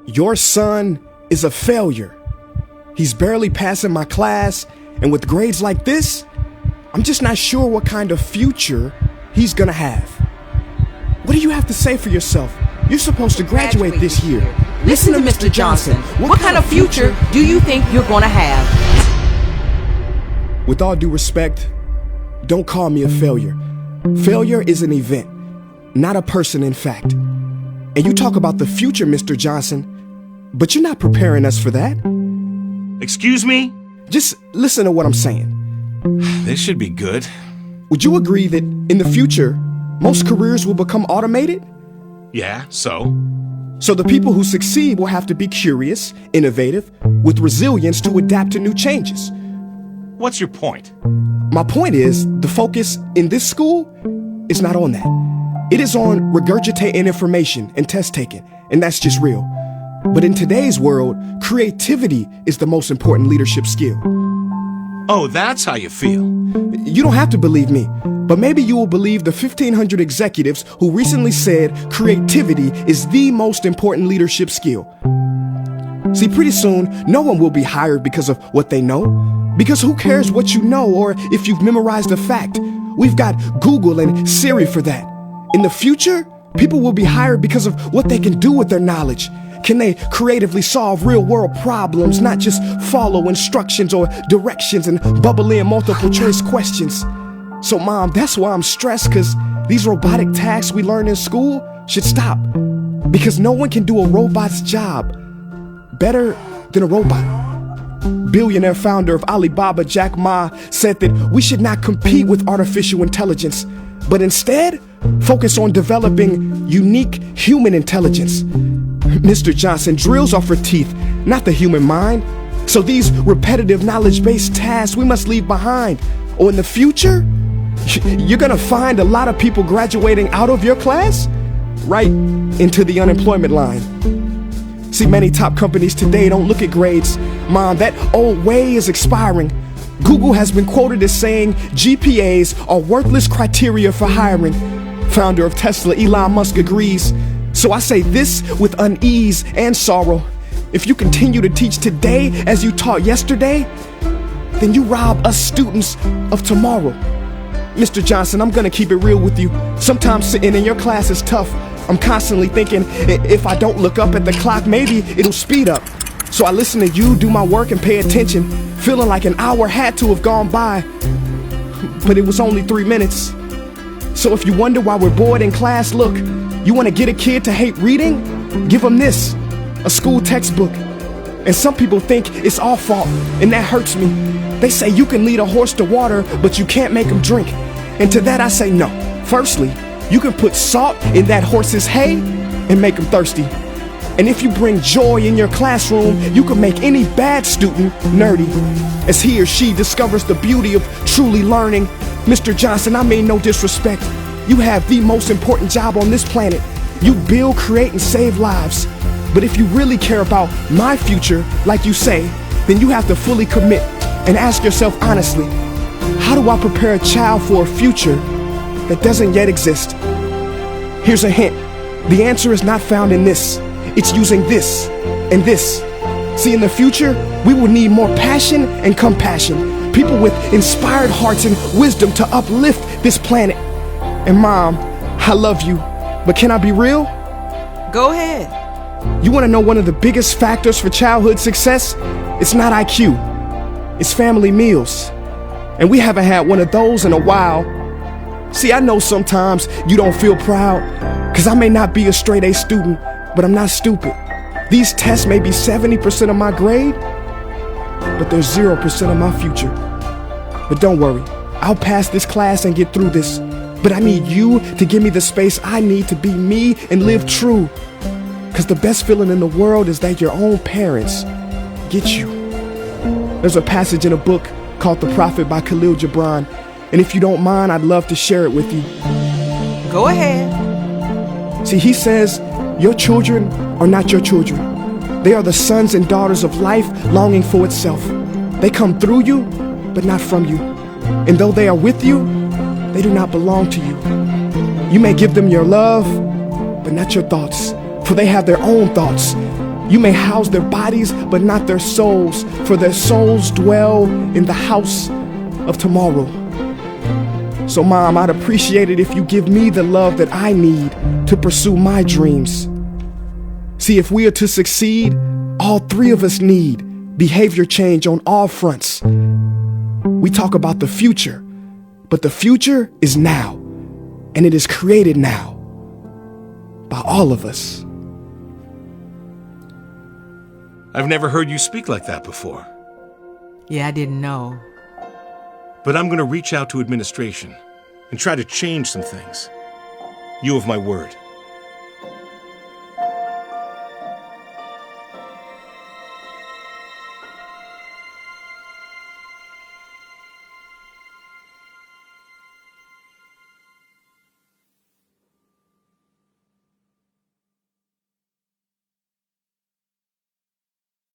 Your son is a failure. He's barely passing my class, and with grades like this, I'm just not sure what kind of future he's gonna have. What do you have to say for yourself? You're supposed to graduate this year. Listen to Mr. Johnson. What kind of future do you think you're gonna have? With all due respect, don't call me a failure. Failure is an event, not a person, in fact. And you talk about the future, Mr. Johnson, but you're not preparing us for that. Excuse me? Just listen to what I'm saying. This should be good. Would you agree that in the future, most careers will become automated? Yeah, so? So the people who succeed will have to be curious, innovative, with resilience to adapt to new changes. What's your point? My point is, the focus in this school is not on that. It is on regurgitating information and test taking, and that's just real. But in today's world, creativity is the most important leadership skill. Oh, that's how you feel. You don't have to believe me, but maybe you will believe the 1,500 executives who recently said creativity is the most important leadership skill. See, pretty soon, no one will be hired because of what they know. Because who cares what you know or if you've memorized a fact? We've got Google and Siri for that. In the future, people will be hired because of what they can do with their knowledge. Can they creatively solve real-world problems, not just follow instructions or directions and bubble in multiple choice questions? So, Mom, that's why I'm stressed, because these robotic tasks we learn in school should stop. Because no one can do a robot's job better than a robot. Billionaire founder of Alibaba, Jack Ma, said that we should not compete with artificial intelligence, but instead focus on developing unique human intelligence. Mr. Johnson, drills are for teeth, not the human mind. So these repetitive knowledge-based tasks we must leave behind. Or in the future, you're gonna find a lot of people graduating out of your class right into the unemployment line. See, many top companies today don't look at grades. Mom, that old way is expiring. Google has been quoted as saying GPAs are worthless criteria for hiring. Founder of Tesla, Elon Musk, agrees. So I say this with unease and sorrow. If you continue to teach today as you taught yesterday, then you rob us students of tomorrow. Mr. Johnson, I'm gonna keep it real with you. Sometimes sitting in your class is tough. I'm constantly thinking, if I don't look up at the clock, maybe it'll speed up. So I listen to you do my work and pay attention, feeling like an hour had to have gone by. But it was only 3 minutes. So if you wonder why we're bored in class, look, you want to get a kid to hate reading? Give them this, a school textbook. And some people think it's our fault, and that hurts me. They say you can lead a horse to water, but you can't make him drink. And to that I say no. Firstly, you can put salt in that horse's hay and make him thirsty. And if you bring joy in your classroom, you can make any bad student nerdy, as he or she discovers the beauty of truly learning. Mr. Johnson, I mean no disrespect. You have the most important job on this planet. You build, create, and save lives. But if you really care about my future, like you say, then you have to fully commit and ask yourself honestly, how do I prepare a child for a future that doesn't yet exist? Here's a hint. The answer is not found in this. It's using this and this. See, in the future, we will need more passion and compassion. People with inspired hearts and wisdom to uplift this planet. And Mom, I love you, but can I be real? Go ahead. You want to know one of the biggest factors for childhood success? It's not IQ. It's family meals. And we haven't had one of those in a while. See, I know sometimes you don't feel proud, because I may not be a straight A student, but I'm not stupid. These tests may be 70% of my grade, but they're 0% of my future. But don't worry, I'll pass this class and get through this. But I need you to give me the space I need to be me and live true. Because the best feeling in the world is that your own parents get you. There's a passage in a book called The Prophet by Khalil Gibran. And if you don't mind, I'd love to share it with you. Go ahead. See, he says, your children are not your children. They are the sons and daughters of life longing for itself. They come through you, but not from you. And though they are with you, they do not belong to you. You may give them your love, but not your thoughts, for they have their own thoughts. You may house their bodies, but not their souls, for their souls dwell in the house of tomorrow. So, Mom, I'd appreciate it if you give me the love that I need to pursue my dreams. See, if we are to succeed, all three of us need behavior change on all fronts. We talk about the future, but the future is now, and it is created now by all of us. I've never heard you speak like that before. Yeah, I didn't know. But I'm going to reach out to administration and try to change some things. You have my word.